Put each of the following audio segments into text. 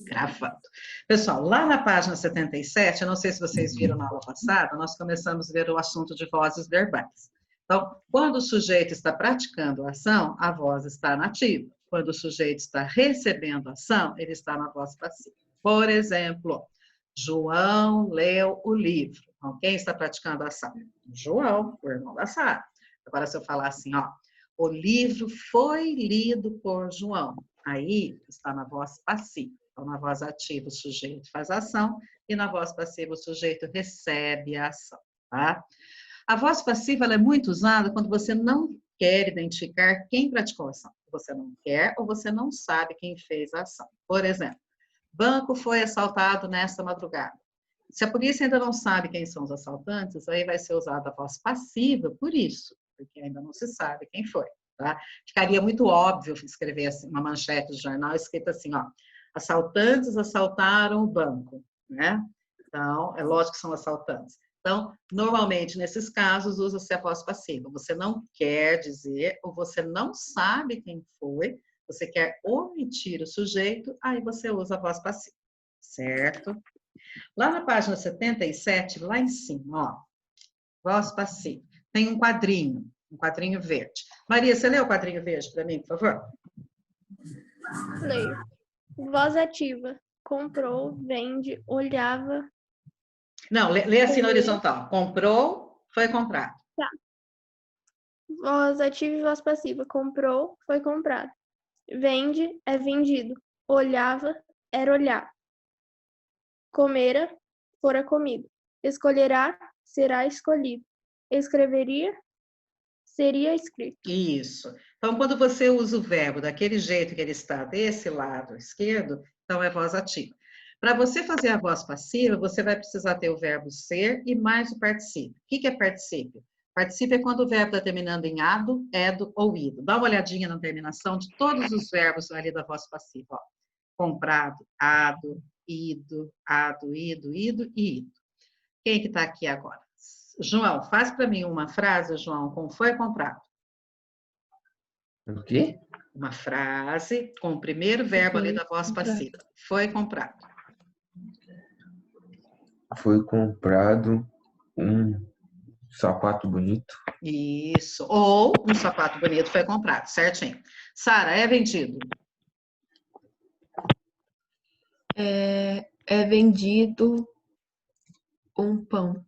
Gravando. Pessoal, lá na página 77, eu não sei se vocês viram na aula passada, nós começamos a ver o assunto de vozes verbais. Então, quando o sujeito está praticando a ação, a voz está na ativa. Quando o sujeito está recebendo a ação, ele está na voz passiva. Por exemplo, João leu o livro. Então, quem está praticando a ação? João, o irmão da Sara. Agora, se eu falar assim, ó, o livro foi lido por João. Aí está na voz passiva. Então, na voz ativa, o sujeito faz a ação e na voz passiva, o sujeito recebe a ação. Tá? A voz passiva ela é muito usada quando você não quer identificar quem praticou a ação. Você não quer ou você não sabe quem fez a ação. Por exemplo, banco foi assaltado nesta madrugada. Se a polícia ainda não sabe quem são os assaltantes, aí vai ser usada a voz passiva por isso, porque ainda não se sabe quem foi. Tá? Ficaria muito óbvio escrever assim, uma manchete de jornal escrita assim, ó, assaltantes assaltaram o banco, né? Então, é lógico que são assaltantes. Então, normalmente, nesses casos, usa-se a voz passiva. Você não quer dizer, ou você não sabe quem foi, você quer omitir o sujeito, aí você usa a voz passiva, certo? Lá na página 77, lá em cima, ó, voz passiva, tem um quadrinho verde. Maria, você lê o quadrinho verde para mim, por favor? Leio. Voz ativa. Comprou, vende, olhava. Não, lê assim na horizontal. Comprou, foi comprado. Tá. Voz ativa e voz passiva. Comprou, foi comprado. Vende, é vendido. Olhava, era olhar. Comera, fora comido. Escolherá, será escolhido. Escreveria, seria escrito. Isso. Então, quando você usa o verbo daquele jeito que ele está desse lado esquerdo, então é voz ativa. Para você fazer a voz passiva, você vai precisar ter o verbo ser e mais o particípio. O que é particípio? Particípio é quando o verbo está terminando em ado, edo ou ido. Dá uma olhadinha na terminação de todos os verbos ali da voz passiva. Ó. Comprado, ado, ido, ido e ido. Quem que está aqui agora? João, faz para mim uma frase, João, com foi comprado. O quê? Uma frase com o primeiro verbo ali da voz passiva. Foi comprado. Foi comprado um sapato bonito. Isso. Ou um sapato bonito foi comprado, certinho. Sara, é vendido? É vendido um pão.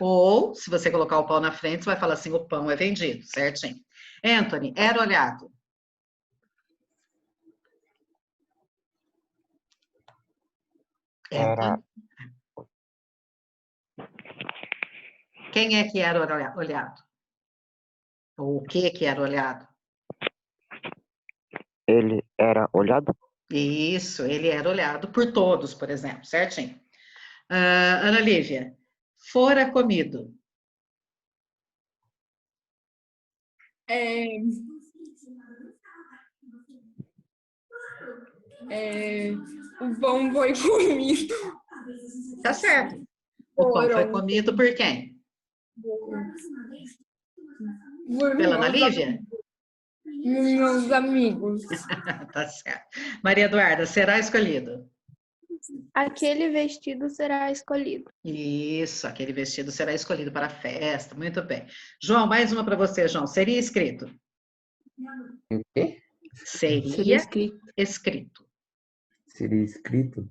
Ou, se você colocar o pão na frente, você vai falar assim, o pão é vendido, certinho. Anthony, era olhado? Era. Quem é que era olhado? Ou o que era olhado? Ele era olhado? Isso, ele era olhado por todos, por exemplo, certinho. Ana Lívia, fora comido. O pão foi comido. Tá certo. O pão foi comido por quem? Pela Ana Lívia? Meus amigos. Tá certo. Maria Eduarda, será escolhido? Aquele vestido será escolhido. Isso, aquele vestido será escolhido para a festa. Muito bem. João, mais uma para você, João. Seria escrito? O quê? Seria escrito. escrito. Seria escrito?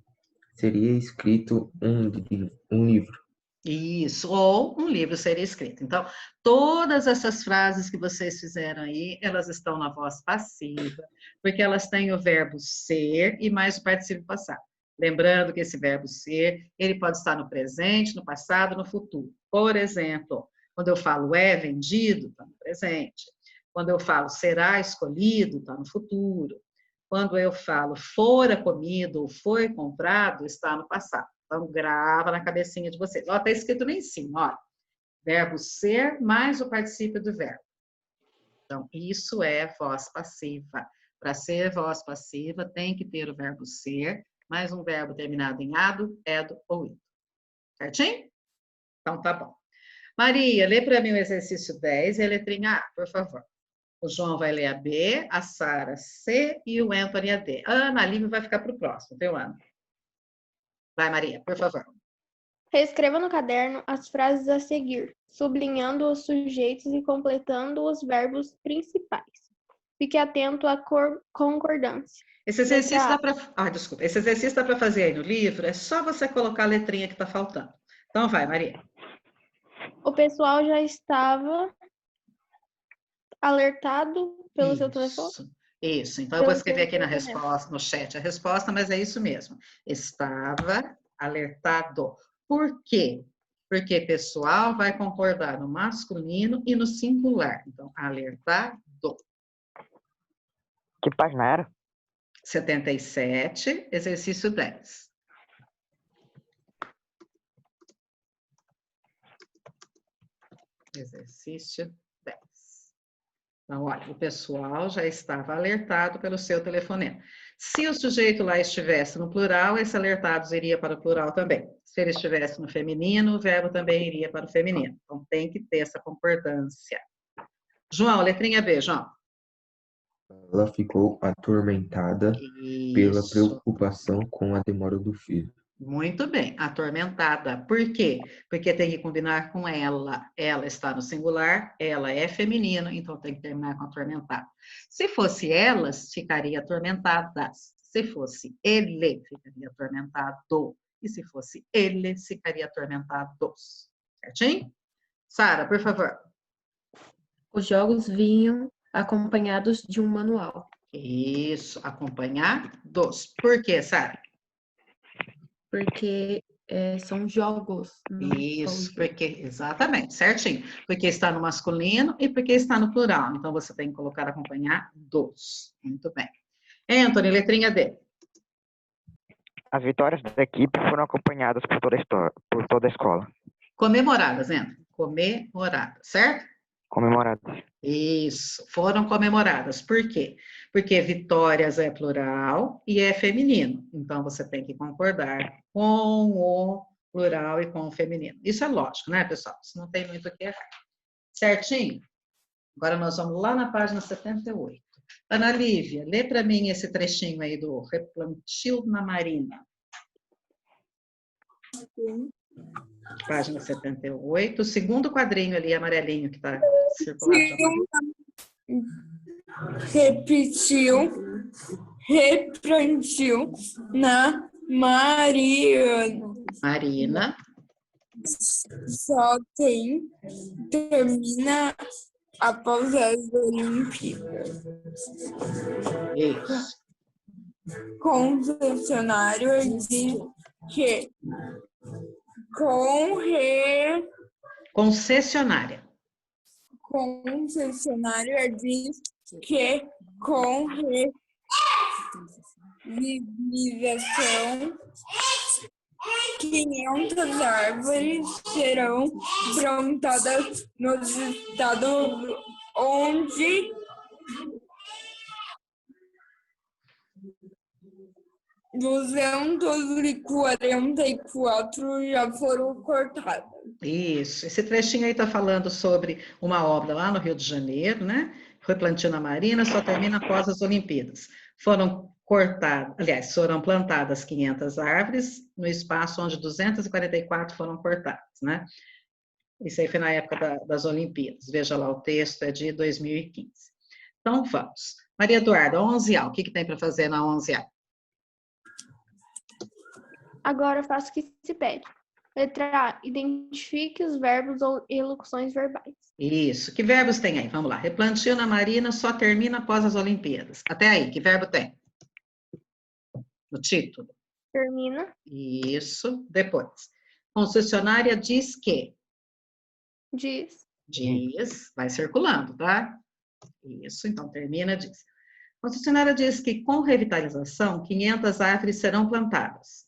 Seria escrito um livro. Isso, ou um livro seria escrito. Então, todas essas frases que vocês fizeram aí, elas estão na voz passiva, porque elas têm o verbo ser e mais o particípio passado. Lembrando que esse verbo ser, ele pode estar no presente, no passado, no futuro. Por exemplo, quando eu falo é vendido, está no presente. Quando eu falo será escolhido, está no futuro. Quando eu falo fora comido ou foi comprado, está no passado. Então, grava na cabecinha de vocês. Ó, está escrito lá em cima, ó. Verbo ser mais o particípio do verbo. Então, isso é voz passiva. Para ser voz passiva, tem que ter o verbo ser, mais um verbo terminado em ado, edo ou ido. Certinho? Então, tá bom. Maria, lê para mim o exercício 10 e a letrinha A, por favor. O João vai ler a B, a Sara C e o Anthony a D. A Ana Lívia vai ficar para o próximo, viu, Ana? Vai, Maria, por favor. Reescreva no caderno as frases a seguir, sublinhando os sujeitos e completando os verbos principais. Fique atento à concordância. Esse exercício Letra dá para... desculpa. Esse exercício dá para fazer aí no livro, é só você colocar a letrinha que está faltando. Então, vai, Maria. O pessoal já estava alertado pelo seu telefone? Isso. Então, eu vou escrever aqui na resposta, no chat a resposta, mas é isso mesmo. Estava alertado. Por quê? Porque pessoal vai concordar no masculino e no singular. Então, alertado. Que página era? 77, exercício 10. Exercício 10. Então, olha, o pessoal já estava alertado pelo seu telefonema. Se o sujeito lá estivesse no plural, esse alertados iria para o plural também. Se ele estivesse no feminino, o verbo também iria para o feminino. Então, tem que ter essa concordância. João, letrinha B, João. Ela ficou atormentada pela preocupação com a demora do filho. Muito bem, atormentada. Por quê? Porque tem que combinar com ela. Ela está no singular, ela é feminino, então tem que terminar com atormentado. Se fosse elas, ficaria atormentadas. Se fosse ele, ficaria atormentado. E se fosse eles, ficaria atormentados. Certinho? Sara, por favor. Os jogos vinham acompanhados de um manual. Isso, acompanhados. Por quê, Sara? Porque são jogos. Isso, porque, exatamente, certinho. Porque está no masculino e porque está no plural. Então, você tem que colocar acompanhar dos. Muito bem. Anthony, letrinha D. As vitórias da equipe foram acompanhadas por toda a escola. Comemoradas, Anthony. Comemoradas, certo? Comemoradas. Isso, foram comemoradas. Por quê? Porque vitórias é plural e é feminino. Então, você tem que concordar com o plural e com o feminino. Isso é lógico, né, pessoal? Isso não tem muito o que errar. Certinho? Agora nós vamos lá na página 78. Ana Lívia, lê para mim esse trechinho aí do Replantio na Marina. Página 78, o segundo quadrinho ali, amarelinho, que está circulando. Replantiu na Marina. Só termina após as Olimpíadas. Isso. Concessionário diz que Concessionária. Concessionária diz que com revitalização 500 árvores serão plantadas nos estados onde 244 já foram cortadas. Isso. Esse trechinho aí está falando sobre uma obra lá no Rio de Janeiro, né? Replantio na Marina, só termina após as Olimpíadas. Foram plantadas 500 árvores no espaço onde 244 foram cortadas, né? Isso aí foi na época das Olimpíadas. Veja lá, o texto é de 2015. Então, vamos. Maria Eduarda, 11A. O que tem para fazer na 11A? Agora faça o que se pede. Letra A. Identifique os verbos ou elocuções verbais. Isso. Que verbos tem aí? Vamos lá. Replantio na Marina só termina após as Olimpíadas. Até aí, que verbo tem? No título. Termina. Isso. Depois. Concessionária diz que? Diz. Diz. Vai circulando, tá? Isso. Então, termina, diz. Concessionária diz que com revitalização, 500 árvores serão plantadas.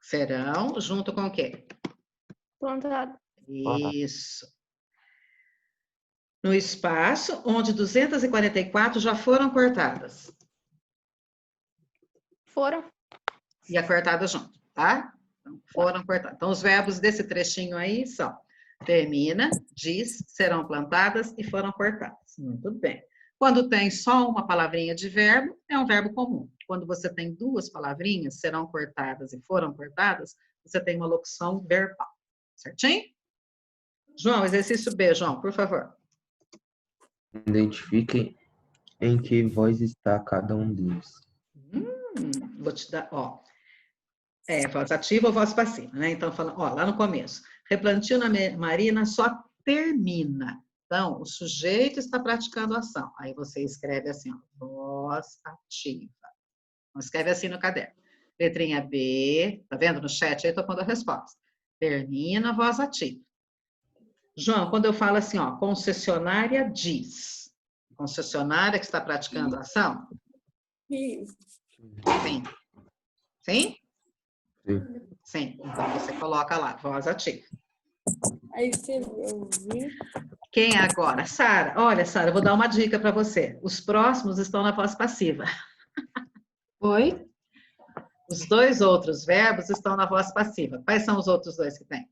Serão, junto com o quê? Plantado. Isso. No espaço onde 244 já foram cortadas. Foram. E a cortada junto, tá? Então, foram cortadas. Então, os verbos desse trechinho aí são Termina, diz, serão plantadas e foram cortadas. Muito bem. Quando tem só uma palavrinha de verbo, é um verbo comum. Quando você tem duas palavrinhas, serão cortadas e foram cortadas, você tem uma locução verbal. Certinho? João, exercício B, João, por favor. Identifique em que voz está cada um deles. Vou te dar, ó. Voz ativa ou voz passiva, né? Então, falando, ó, lá no começo. Replantio na marina só termina. Então, o sujeito está praticando a ação. Aí você escreve assim, ó, voz ativa. Então, escreve assim no caderno. Letrinha B, tá vendo no chat aí? Estou pondo a resposta. Termina, voz ativa. João, quando eu falo assim, ó, concessionária diz. Concessionária que está praticando a ação? Sim. Sim. Sim? Sim. Sim. Então, você coloca lá, voz ativa. Aí você ouve. Quem é agora? Sara. Olha, Sara, eu vou dar uma dica para você. Os próximos estão na voz passiva. Oi? Os dois outros verbos estão na voz passiva. Quais são os outros dois que tem?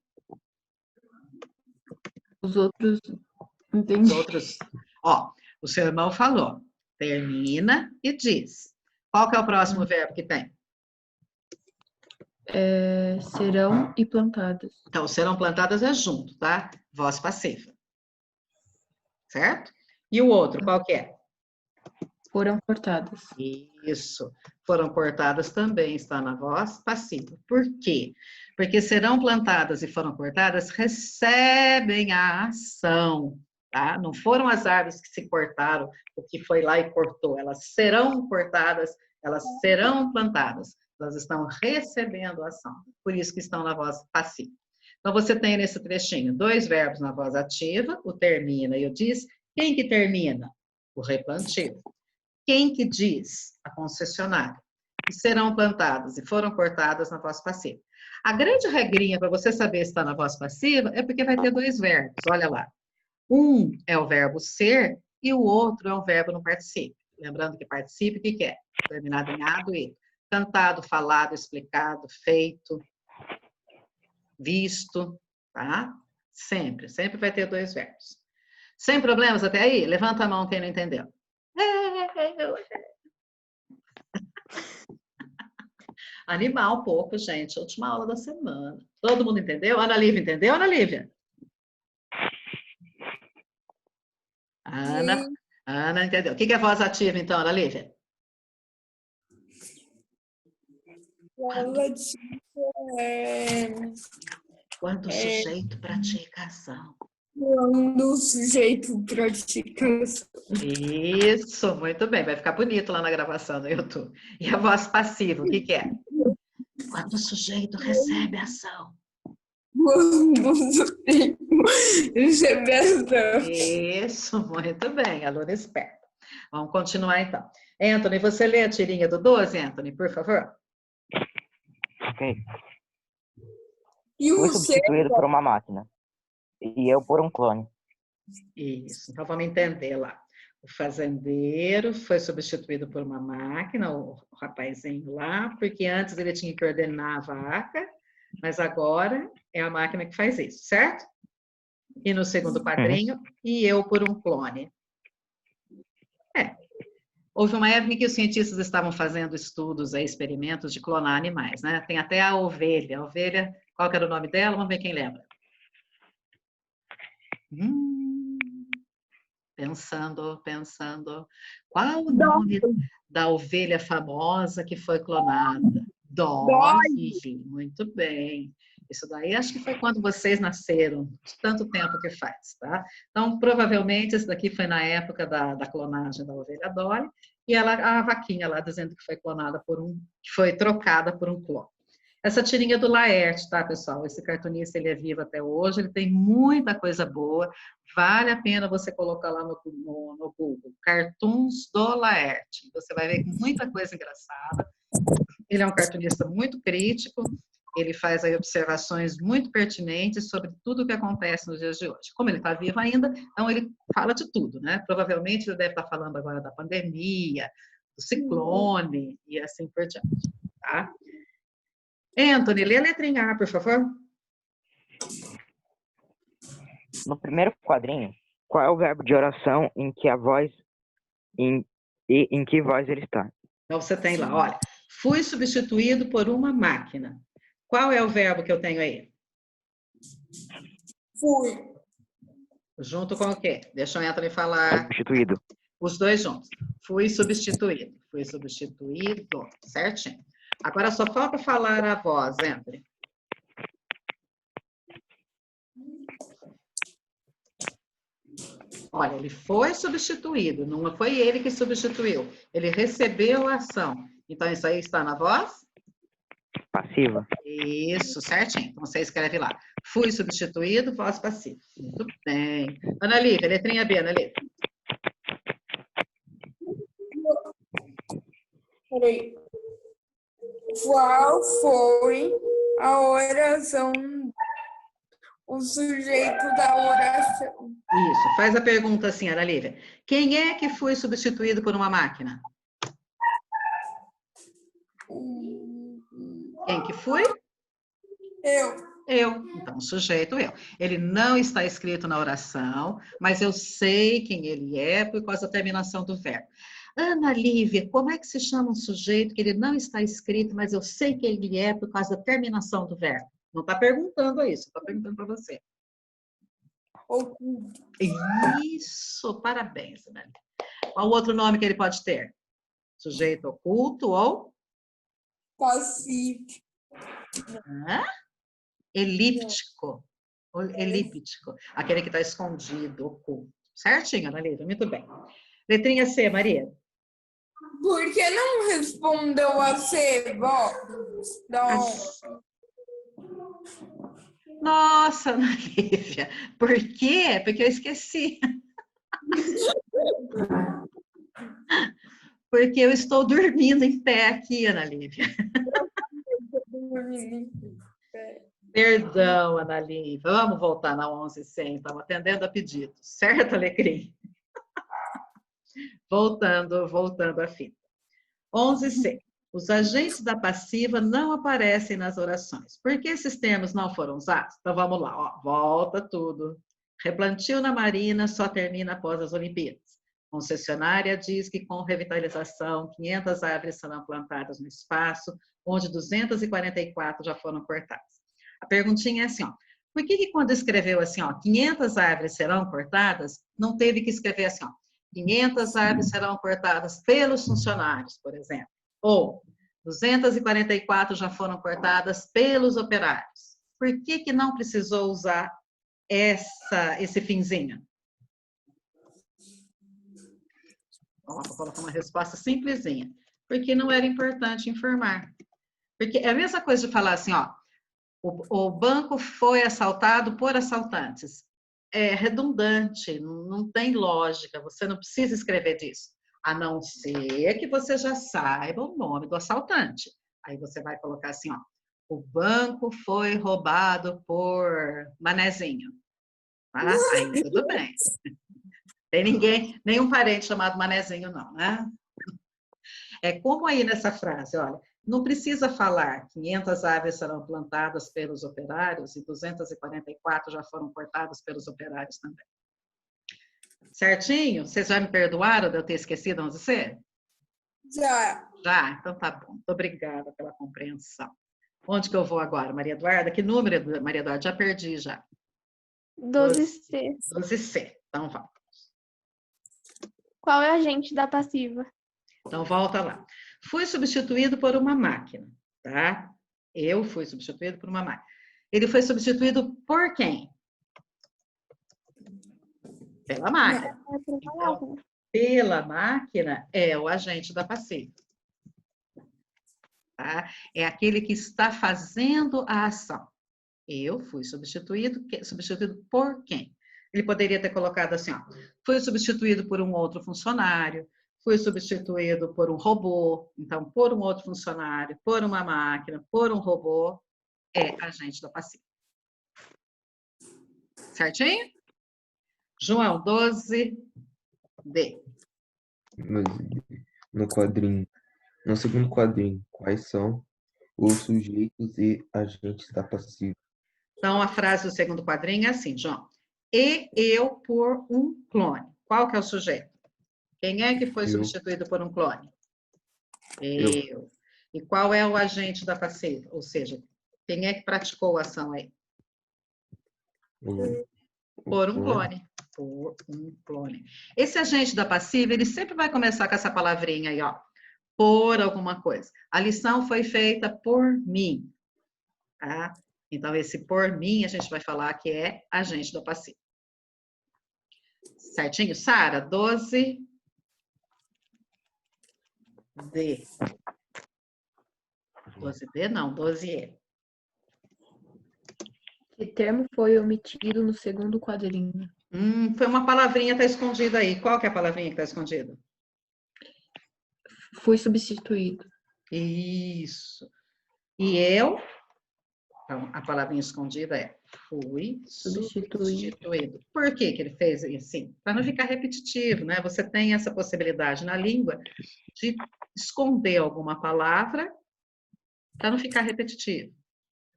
Os outros, Os entendi. outros. Ó, o seu irmão falou. Termina e diz. Qual que é o próximo verbo que tem? Serão e plantadas. Então, serão plantadas é junto, tá? Voz passiva. Certo? E o outro, qual que é? Foram cortadas. Isso. Foram cortadas também está na voz passiva. Por quê? Porque serão plantadas e foram cortadas recebem a ação, tá? Não foram as árvores que se cortaram, o que foi lá e cortou. Elas serão cortadas, elas serão plantadas. Elas estão recebendo a ação. Por isso que estão na voz passiva. Então, você tem nesse trechinho dois verbos na voz ativa, o termina e o diz. Quem que termina? O replantio. Quem que diz? A concessionária. E serão plantadas e foram cortadas na voz passiva. A grande regrinha para você saber se está na voz passiva é porque vai ter dois verbos, olha lá. Um é o verbo ser e o outro é o verbo no particípio. Lembrando que particípio, o que é? Terminado em ado e cantado, falado, explicado, feito, visto, tá? Sempre vai ter dois verbos. Sem problemas até aí? Levanta a mão quem não entendeu. Animar um pouco, gente. Última aula da semana. Todo mundo entendeu? Ana Lívia entendeu, Ana Lívia? Ana entendeu. O que é voz ativa, então, Ana Lívia? Quando o sujeito pratica ação. Quando o sujeito pratica ação. Isso, muito bem. Vai ficar bonito lá na gravação no YouTube. E a voz passiva, o que é? Quando o sujeito recebe a ação. Quando o sujeito recebe a ação. Isso, muito bem, aluno esperto. Vamos continuar então. Anthony, você lê a tirinha do 12, Anthony, por favor? Ok. E Fui o substituído por uma máquina. E eu por um clone. Isso, então vamos entender lá. O fazendeiro foi substituído por uma máquina, o rapazinho lá, porque antes ele tinha que ordenar a vaca, mas agora é a máquina que faz isso, certo? E no segundo quadrinho, e eu por um clone. Houve uma época em que os cientistas estavam fazendo estudos, experimentos de clonar animais, né? Tem até a ovelha. A ovelha, qual que era o nome dela? Vamos ver quem lembra. Pensando. Qual o nome da ovelha famosa que foi clonada? Dolly. Muito bem. Isso daí acho que foi quando vocês nasceram, de tanto tempo que faz, tá? Então, provavelmente, isso daqui foi na época da clonagem da ovelha Dolly, e ela, a vaquinha lá dizendo que foi clonada que foi trocada por um clone. Essa tirinha do Laerte, tá, pessoal? Esse cartunista, ele é vivo até hoje, ele tem muita coisa boa, vale a pena você colocar lá no Google, Cartoons do Laerte. Você vai ver muita coisa engraçada. Ele é um cartunista muito crítico, ele faz aí observações muito pertinentes sobre tudo o que acontece nos dias de hoje. Como ele está vivo ainda, então ele fala de tudo, né? Provavelmente ele deve estar falando agora da pandemia, do ciclone e assim por diante, tá? Anthony, lê a letrinha A, por favor. No primeiro quadrinho, qual é o verbo de oração em que a voz em que voz ele está? Então, você tem lá, olha, fui substituído por uma máquina. Qual é o verbo que eu tenho aí? Fui. Junto com o quê? Deixa o Anthony falar. Substituído. Os dois juntos. Fui substituído. Fui substituído. Certinho. Agora só falta falar a voz, Anthony. Olha, ele foi substituído, não foi ele que substituiu. Ele recebeu a ação. Então, isso aí está na voz? Passiva. Isso, certinho. Então, você escreve lá. Fui substituído, voz passiva. Muito bem. Ana Lívia, letrinha B, Ana Lívia. Peraí. Qual foi a oração, o sujeito da oração? Isso. Faz a pergunta assim, Ana Lívia. Quem é que foi substituído por uma máquina? Quem que foi? Eu. Eu. Então, o sujeito eu. Ele não está escrito na oração, mas eu sei quem ele é por causa da terminação do verbo. Ana Lívia, como é que se chama um sujeito que ele não está escrito, mas eu sei quem ele é por causa da terminação do verbo? Não está perguntando isso, está perguntando para você. Oculto. Isso, parabéns, Ana Lívia. Qual o outro nome que ele pode ter? Sujeito oculto ou? Passivo. Hã? Elíptico. Elíptico. Aquele que está escondido, oculto. Certinho, Ana Lívia, muito bem. Letrinha C, Maria. Por que não respondeu a C, vó? Não. Nossa, Ana Lívia. Por quê? Porque eu esqueci. Porque eu estou dormindo em pé aqui, Ana Lívia. Perdão, Ana Lívia. Vamos voltar na 11:100. Estamos atendendo a pedidos. Certo, Alecrim? Voltando à fita. 11:100. Os agentes da passiva não aparecem nas orações. Por que esses termos não foram usados? Então, vamos lá. Ó, volta tudo. Replantio na Marina só termina após as Olimpíadas. Concessionária diz que com revitalização, 500 árvores serão plantadas no espaço, onde 244 já foram cortadas. A perguntinha é assim, ó. Por que quando escreveu assim, ó, 500 árvores serão cortadas, não teve que escrever assim, ó, 500 árvores serão cortadas pelos funcionários, por exemplo. Ou 244 já foram cortadas pelos operários. Por que não precisou usar esse finzinho? Vou colocar uma resposta simplesinha. Porque não era importante informar. Porque é a mesma coisa de falar assim, ó, o banco foi assaltado por assaltantes. É redundante, não tem lógica, você não precisa escrever disso. A não ser que você já saiba o nome do assaltante. Aí você vai colocar assim, ó, o banco foi roubado por Manezinho. Tá? Aí tudo bem. Tem nenhum parente chamado Manezinho não, né? É como aí nessa frase, olha, não precisa falar 500 árvores serão plantadas pelos operários e 244 já foram cortadas pelos operários também. Certinho? Vocês já me perdoaram de eu ter esquecido 11C? Já. Já? Então tá bom. Muito obrigada pela compreensão. Onde que eu vou agora, Maria Eduarda? Que número, Maria Eduarda? Já perdi já. 12C. 12C. Então vamos. Qual é o agente da passiva? Então volta lá. Fui substituído por uma máquina, tá? Eu fui substituído por uma máquina. Ele foi substituído por quem? Pela máquina. Então, pela máquina é o agente da passiva. Tá? É aquele que está fazendo a ação. Eu fui substituído por quem? Ele poderia ter colocado assim, ó, fui substituído por um outro funcionário, fui substituído por um robô, então, por um outro funcionário, por uma máquina, por um robô, é agente da passiva. Certinho? João, 12D. No segundo quadrinho, quais são os sujeitos e agentes da passiva? Então, a frase do segundo quadrinho é assim, João. e eu por um clone. Qual que é o sujeito? Quem é que foi Eu. substituído por um clone? Eu. Eu. E qual é o agente da passiva? Ou seja, quem é que praticou a ação aí? Por um clone. Por um clone. Esse agente da passiva, ele sempre vai começar com essa palavrinha aí, ó. Por alguma coisa. A lição foi feita por mim. Tá? Então, esse por mim, a gente vai falar que é agente da passiva. Certinho? Sara, 12D. D. 12D não, 12E. Que termo foi omitido no segundo quadrinho? Foi uma palavrinha que está escondida aí. Qual que é a palavrinha que está escondida? Fui substituído. Isso. E eu? Então, a palavrinha escondida é fui substituído. Por que que ele fez assim? Para não ficar repetitivo, né? Você tem essa possibilidade na língua de esconder alguma palavra para não ficar repetitivo.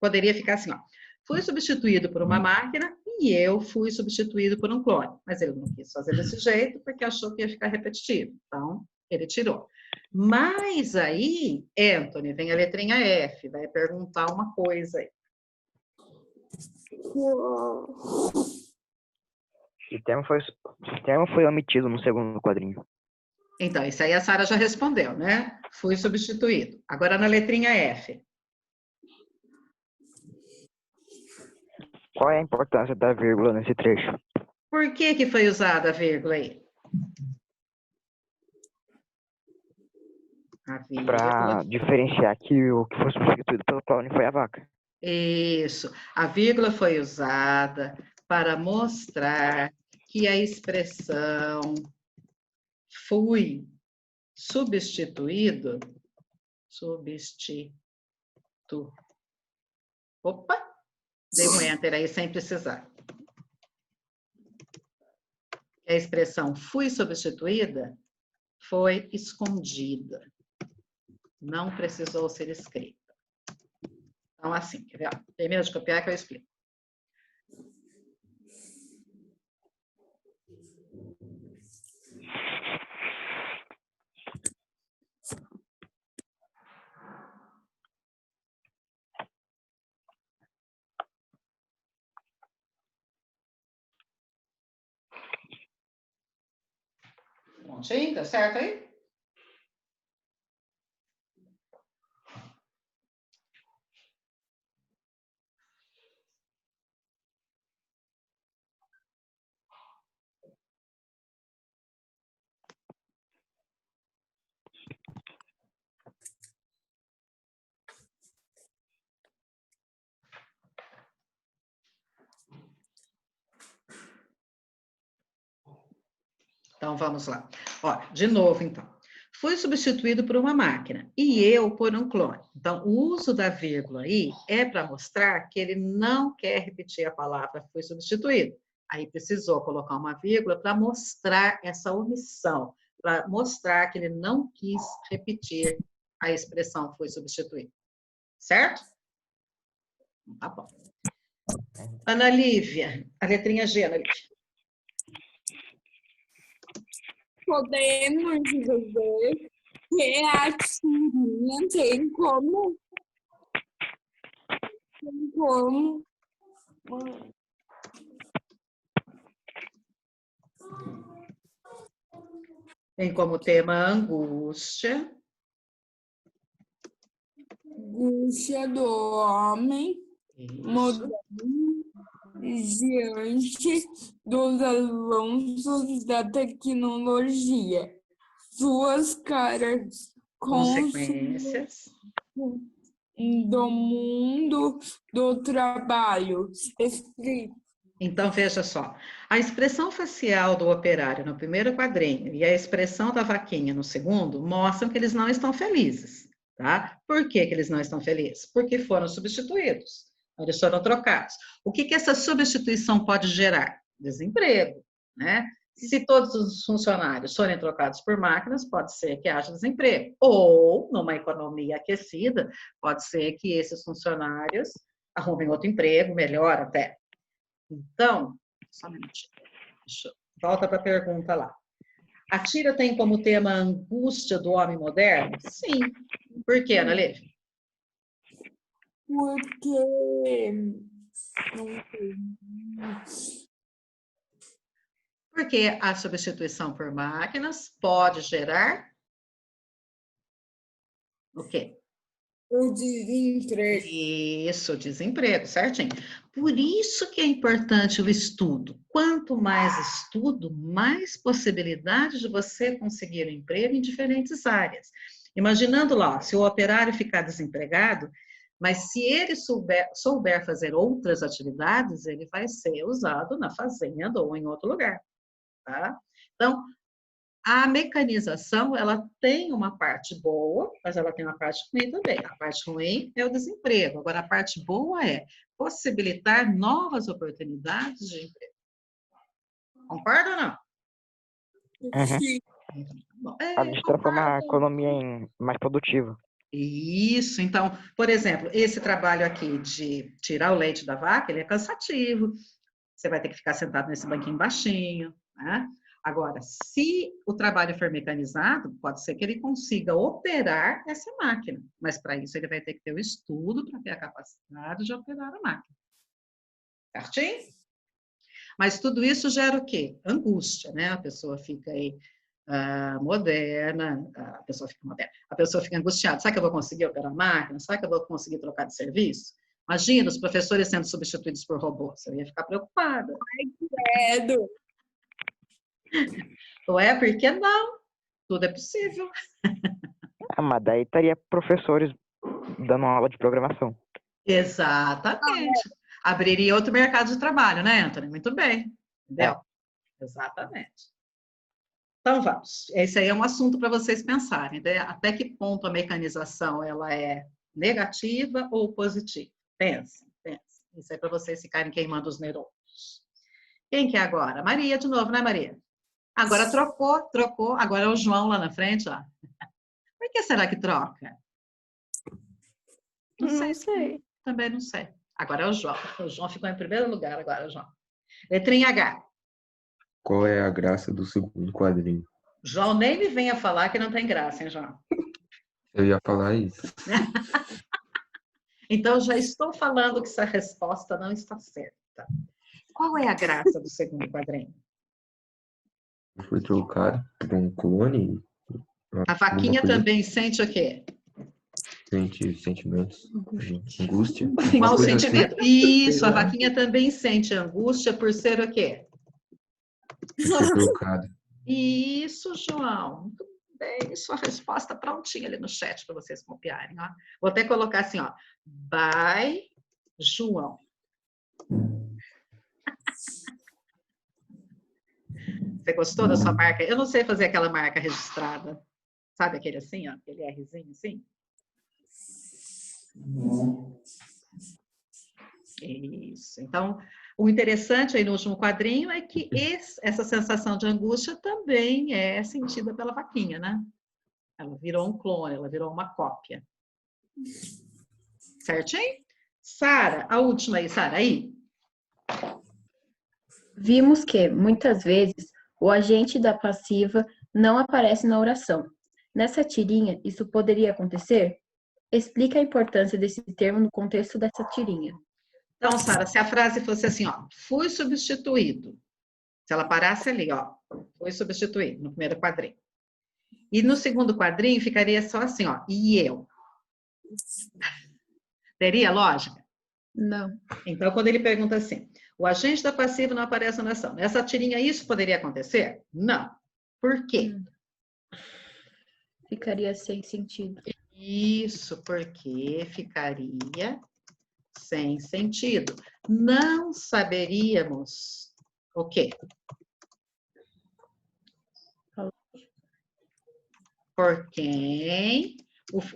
Poderia ficar assim, ó. Fui substituído por uma máquina e eu fui substituído por um clone. Mas ele não quis fazer desse jeito porque achou que ia ficar repetitivo. Então, ele tirou. Mas aí, Anthony, vem a letrinha F, vai perguntar uma coisa aí. Que termo foi omitido no segundo quadrinho? Então, isso aí a Sara já respondeu, né? Fui substituído. Agora na letrinha F. Qual é a importância da vírgula nesse trecho? Por que que foi usada a vírgula aí? A vírgula. Para diferenciar que o que foi substituído pelo clone foi a vaca. Isso. A vírgula foi usada para mostrar que a expressão fui substituído. Opa! Dei um enter aí sem precisar. A expressão fui substituída foi escondida. Não precisou ser escrita. Então, assim, quer ver? Termina de copiar que eu explico. Prontinho, tá certo aí? Então, vamos lá. Ó, de novo, então. Fui substituído por uma máquina e eu por um clone. Então, o uso da vírgula aí é para mostrar que ele não quer repetir a palavra fui substituído. Aí precisou colocar uma vírgula para mostrar essa omissão, para mostrar que ele não quis repetir a expressão fui substituído. Certo? Tá bom. Ana Lívia, a letrinha G, Ana Lívia. Podemos dizer que a tirinha tem como Tem como tema angústia. angústia do homem moderno diante dos avanços da tecnologia, suas Consequências. do mundo do trabalho. Então, veja só, a expressão facial do operário no primeiro quadrinho e a expressão da vaquinha no segundo mostram que eles não estão felizes, tá? Por que que eles não estão felizes? Porque foram substituídos, eles foram trocados. O que que essa substituição pode gerar? Desemprego, né? Se todos os funcionários forem trocados por máquinas, pode ser que haja desemprego. Ou, numa economia aquecida, pode ser que esses funcionários arrumem outro emprego, melhor até. Então, Só um minutinho. Volta para a pergunta lá. A tira tem como tema a angústia do homem moderno? Sim. Por quê, Ana Lívia? Porque não sei. Porque a substituição por máquinas pode gerar o quê? O desemprego. Isso, desemprego, certinho. Por isso que é importante o estudo. Quanto mais estudo, mais possibilidade de você conseguir um emprego em diferentes áreas. Imaginando lá, se o operário ficar desempregado, mas se ele souber fazer outras atividades, ele vai ser usado na fazenda ou em outro lugar. Tá? Então, a mecanização, ela tem uma parte boa, mas ela tem uma parte ruim também. A parte ruim é o desemprego. Agora, a parte boa é possibilitar novas oportunidades de emprego. Concorda ou não? Uhum. Sim. Bom, A gente transforma a economia em mais produtiva. Isso, então, por exemplo, esse trabalho aqui de tirar o leite da vaca, ele é cansativo. Você vai ter que ficar sentado nesse banquinho baixinho, né? Agora, se o trabalho for mecanizado, pode ser que ele consiga operar essa máquina, mas para isso ele vai ter que ter o estudo para ter a capacidade de operar a máquina. Certinho? Mas tudo isso gera o quê? Angústia, né? A pessoa fica aí moderna, a pessoa fica angustiada. Será que eu vou conseguir operar a máquina? Será que eu vou conseguir trocar de serviço? Imagina os professores sendo substituídos por robôs. Eu ia ficar preocupada. Credo. Ué, por que não? Tudo é possível. Ah, mas daí estaria professores dando aula de programação. Exatamente. Abriria outro mercado de trabalho, né, Anthony? Muito bem. Entendeu? Exatamente. Então, vamos. Esse aí é um assunto para vocês pensarem, né? Até que ponto a mecanização ela é negativa ou positiva? Pensa, pensa. Isso é para vocês ficarem queimando os neurônios. Quem que é agora? Maria de novo, né, Maria? Agora trocou. Agora é o João lá na frente, ó. Por que será que troca? Não sei. Também não sei. Agora é o João. O João ficou em primeiro lugar agora, João. Letrinha H. Qual é a graça do segundo quadrinho? João, nem me venha falar que não tem graça, hein, João? Eu ia falar isso. Então, já estou falando que essa resposta não está certa. Qual é a graça do segundo quadrinho? Foi trocado por um clone. A vaquinha também sente o quê? Sente sentimentos, angústia. Mau Coisa sentimento. Isso, a vaquinha também sente angústia por ser o quê? assim, por ser trocado. Isso, João. Muito bem, sua resposta prontinha ali no chat para vocês copiarem. Ó. Vou até colocar assim, ó. By João. Você gostou da sua marca? Eu não sei fazer aquela marca registrada. Sabe aquele assim, ó? Aquele Rzinho assim? Isso. Então, o interessante aí no último quadrinho é que essa sensação de angústia também é sentida pela vaquinha, né? Ela virou um clone, ela virou uma cópia. Certinho? Sara, a última aí, Sara, aí. Vimos que, muitas vezes, o agente da passiva não aparece na oração. Nessa tirinha, isso poderia acontecer? Explica a importância desse termo no contexto dessa tirinha. Então, Sara, se a frase fosse assim, ó, fui substituído. Se ela parasse ali, ó, fui substituído no primeiro quadrinho. E no segundo quadrinho ficaria só assim, ó, e eu. Teria lógica? Não. Então, quando ele pergunta assim, o agente da passiva não aparece na ação. Nessa tirinha, isso poderia acontecer? Não. Por quê? Ficaria sem sentido. Isso, porque ficaria sem sentido. Não saberíamos o quê? Por quem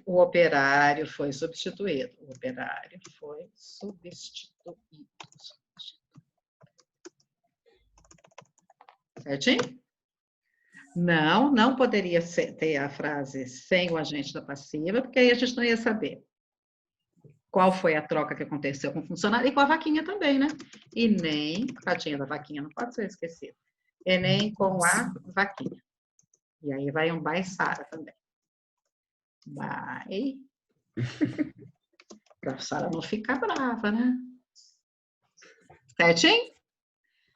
o operário foi substituído. O operário foi substituído. Certinho? Não poderia ter a frase sem o agente da passiva, porque aí a gente não ia saber. Qual foi a troca que aconteceu com o funcionário e com a vaquinha também, né? E nem, tadinha da vaquinha, não pode ser esquecido. E nem com a vaquinha. E aí vai um by Sara também. By. Para a Sara não ficar brava, né? Certinho?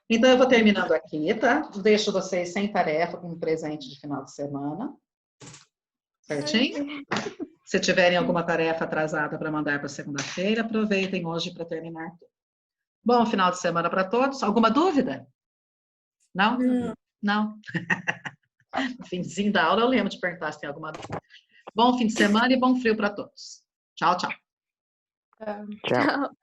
Então, eu vou terminando aqui, tá? Deixo vocês sem tarefa, com um presente de final de semana. Certinho? Se tiverem alguma tarefa atrasada para mandar para segunda-feira, aproveitem hoje para terminar tudo. Bom final de semana para todos. Alguma dúvida? Não? Não. No finzinho da aula eu lembro de perguntar se tem alguma dúvida. Bom fim de semana e bom frio para todos. Tchau, tchau. Tchau.